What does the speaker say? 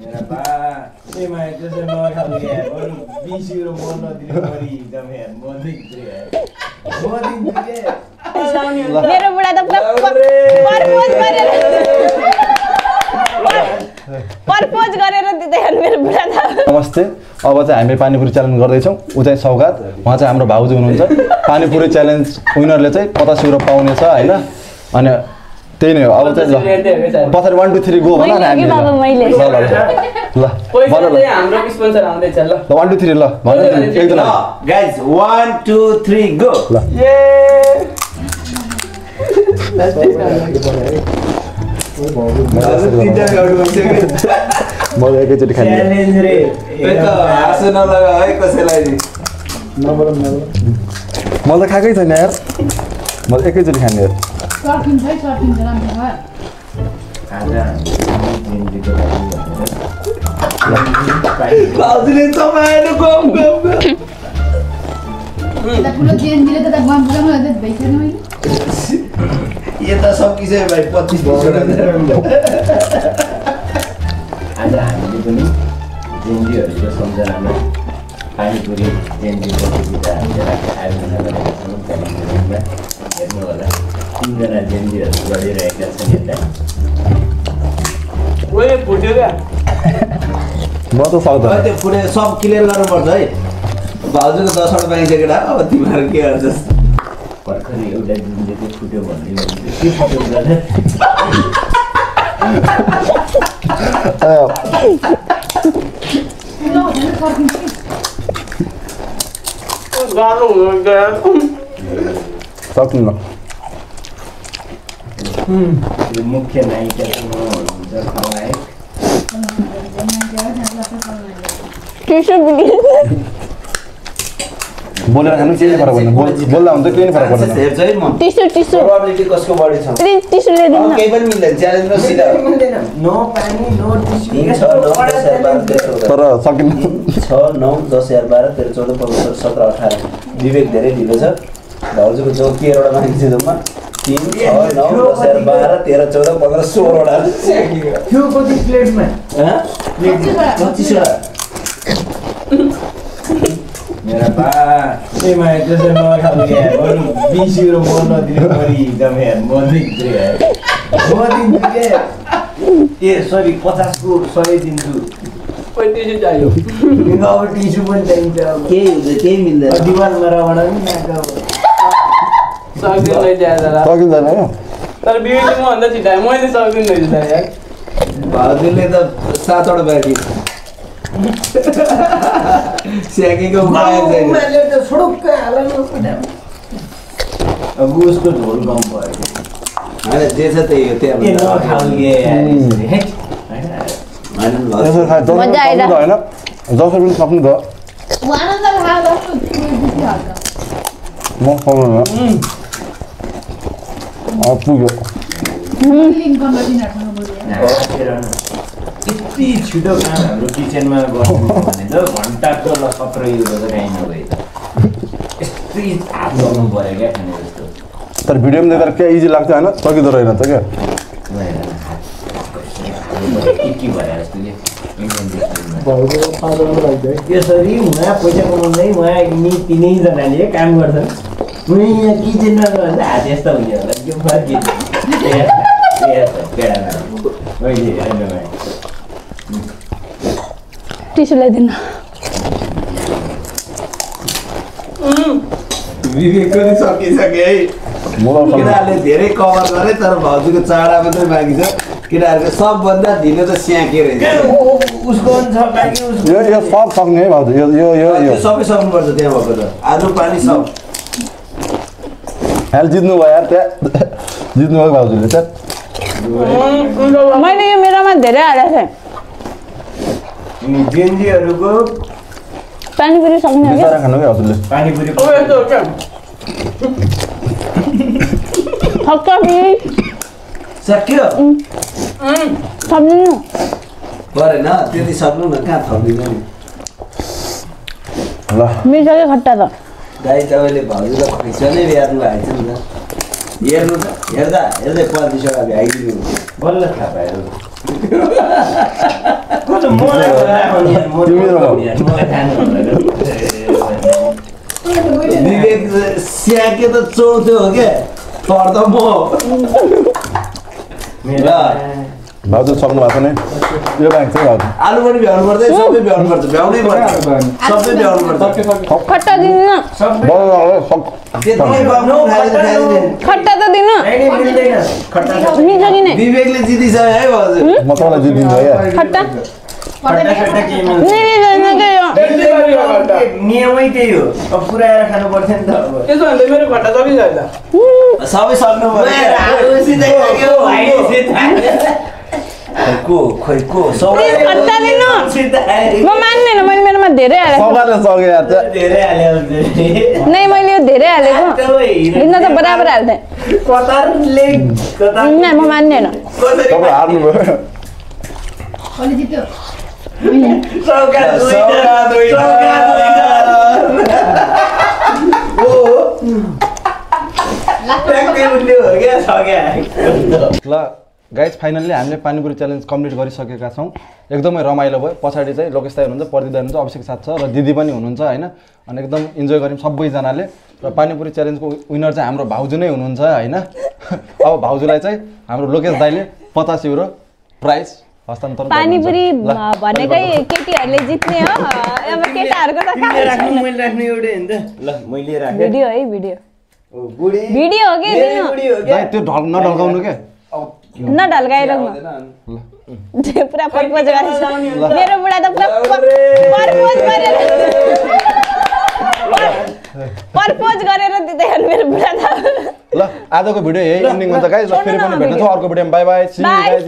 मेरा बा ये मैं जैसे मैं खा लिया है और 20 यूरो मोड़ना दिन बड़ी एकदम है मोदी है मेरो बुढा त परपोज गरेर दिदै मेरो बुढा त नमस्ते अब चाहिँ हामी पानीपुरी च्यालेन्ज गर्दै छौं उ चाहिँ सौगात उहाँ चाहिँ हाम्रो भाउजू हुनुहुन्छ पानीपुरी च्यालेन्ज विनरले चाहिँ 50 यूरो पाउने छ हैन अनि त्यही नै हो अब चाहिँ पछाडी 1 2 3 गो भन न हामी ल पैसा चाहिँ हाम्रो स्पोन्सर आउँदै छ ल 1 2 3 ल भन एकजना गाइस 1 2 3 गो ल मलाई एकैचोटी खाने च्यालेन्ज रे त हाँसो नलगा है कसैलाई नि मलाई त खाकै छैन यार मलाई एकैचोटी खाने यार सर्किन्छ है सर्किन्छ राम्रो भयो भाउजूले चमाएर गम गम यता ठुलो जेएनजीले त गम गम गर्दै भइसक्यो मैले यता सकिसक्यो भाइ 25 वटा आज हामीले पनि जेएनजीहरुको सम्झनामा पानीपुरी जेएनजी प्रतियोगिता हामीले राखेर आयोजना गरेका छौँ कालिम्पोङमा हेर्नु होला 3 जना जेएनजीहरु गरिरहेका छन् यता ओए फुट्यो क्या म त सक्दैन त्यो पुरै सब क्लियर गर्नुपर्छ है भाउजूको 10 वटा पाइसक्यो केटा अब तिमीहरु के गर्छस् भर्खरै एउटा जेएनजी चाहिँ फुट्यो भन्ने के फुट्यो भने गाह्रो हुन्छ सक्दिन यो मुख्य नायिका चाहिँ म हुनुहुन्छ खलनायक बोलेर खानु केही फरक पर्दैन बोल्दा हुन्छ केही फरक पर्दैन हेर्छ है म टिसु प्रोबेबिलिटी कसको बढी छ टिसु ल्याइदिनु न केही पनि मिल्दैन च्यालेन्ज र सिधा नो पानी नो टिस्यु 3 6 9 10 11 तर सकिन्न 6 9 10 12 13 14 15 17 18 विवेक धेरै ढिलो छ भाउजूको जो के एउटा मान्छे छ जम्मा 3 6 9 10 12 13 14 15 16 वटा त्यो कति प्लेटमा प्लेट 25 वटा मेरा बा ये मैं जैसे मैं खा लिया है और 20 यूरो मोड़ना दिन बड़ी एकदम है मोदी है ये सॉरी 50 को 100 दिन्छु पैँतिस चाहियो अब टिस्यु पनि चाहिन्छ अब केही हुन्छ केही मिल्दैन दिवालमा रगडा पनि नाका सक्दिन ल्याइदिएर सकिँदैन हो तर बिउले म भन्दा छिटायो मैले सक्दिन ल्याइदिँदा यार भाउजूले त 7 वटा बाँकी स्याकेको उपाय छैन मैले त छुडुक्क हाल्नु अब उसको झोल कम भयो हैन जे छ त्यही हो के नखाउगे यसो खाए जसरी मजा आइरा। सक्नु त हैन जसरी पनि सक्नु त आनन्द खाएर जस्तो दुखी हाल्छ म सक्दैन पुग्यो फिलिङ कम्बिनेसन बोल्यो यति छिटो काम हाम्रो किचनमा गर्नु भने त घन्टाको 17 युरो त काहीँ नभए त यस्तै हात गर्नु पऱ्यो क्या खाने जस्तो तर भिडियोमा देखेर क्या इजी लाग्छ हैन सकिँदो रहेन त क्या के भएर जस्तो कि यसरी उहाँ पैसा कमाउँदै उहाँ तिनैजनाले काम गर्छन् उनी यहाँ किचनमा गयो भने हात यस्तो हुने होला के फर्किन्छ अहिले हेर्नु भयो टिसु ल्याइदिनु विवेक पनि सकिसक्यो है केटाहरूले धेरै कभर गरे तर भाउजूको चाडा मात्रै बाँकी छ केटाहरूको सबभन्दा ढिलो त स्याके रहेछ उसको पनि छ बाँकी उसको यो सब सक्ने है भाउजू यो त्यो सबै सक्नुपर्छ त्यहाँ भएको त आलु पानी सब हेल जित्नु भयो यार त्यहाँ जित्नु भयो भाउजूले त मैले यो मेरोमा धेरै हालेको थिएँ जेएनजीहरुको पानीपुरी सक्ने हो बिचरा खानु क्या हजुरले पानीपुरी ओ यस्तो हो क्या सक्छ कि सक्यो सक्दिनु परेन त्यति सक्नु न कहाँ थप्दिनु नि ल मिर्छ कि खट्टा त दाइ तपाईँले भाउजूलाई पैसा नै हेर्नु भएको छ नि त हेर्नु त हेर्दा हेर्दै 35 वटा भ्याइदिनु बल्ल थाहा पायो मलाई राख्नु यार, तिमी र म। मलाई खानु भनेर। विवेक स्याके त चौथो हो क्या पर्दा म भाउजू सक्नु भएको छैन यो ब्याङ्क चाहिँ भाउजू आलु पनि भ्याउनु पर्दैन सबै भ्याउनु पर्छ भ्याउनै पर्छ सबै भ्याउनु पर्छ खट्टा दिनु खट्टा त दिनु मिल्दैन खट्टा मिल्छ कि नै विवेकले जितिसक्यो है भाउजू म तपाईँलाई जितिदिन्छु है खट्टा खट्टा खट्टा के मिल्दैन नियमै त्यही हो अब पुऱ्याएर खानु पर्छ नि त अब त्यसो भने मेरो खट्टा सकिसक्यो त सबै सक्नु पर्यो खोइ को प्लिज खट्टा दिनु म मान्दैन मैले मेरोमा धेरै हालेको सौगातले सक्यो यार चाहिँ धेरै हाल्यो नै मैले यो धेरै हालेको दिन त बराबर हाल्थे कतारले कतार नै म मान्दैन तपाईँ हार्नुभयो कसले जित्यो सौगात ल गाइज फाइनल्ली हामीले पानीपुरी च्यालेन्ज कम्प्लिट गरिसकेका छौँ एकदमै रमाइलो भयो पछाडि चाहिँ लोकेश दाइ हुनुहुन्छ प्रदीप दाइ हुनुहुन्छ अभिषेक साथ छ र दिदी पनि हुनुहुन्छ होइन अनि एकदम इन्जोय गऱ्यौँ सबैजनाले र पानीपुरी च्यालेन्जको विनर चाहिँ हाम्रो भाउजू नै हुनुहुन्छ होइन अब भाउजूलाई चाहिँ हाम्रो लोकेश दाइले 50 युरो प्राइज हस्तान्तरण पानीपुरी भनेकै केटीहरूले जित्ने हो अब केटाहरूको त मैले राख्नु एउटै हैन त ल मैले राखे भिडियो है भिडियो बुढी भिडियो हो के दिनु बुढी हो दाइ त्यो नढल्काउनु के नढल्काएर पुरा प्रपोज गरेछ मेरो बुढा त पुरा प्रपोज गरेर दिँदै मेरो बुढा त ल आजको भिडियो यही एन्डिङ हुन्छ गाइज ल फेरि पनि भेट्नेछौँ अर्को भिडियोमा bye bye see you guys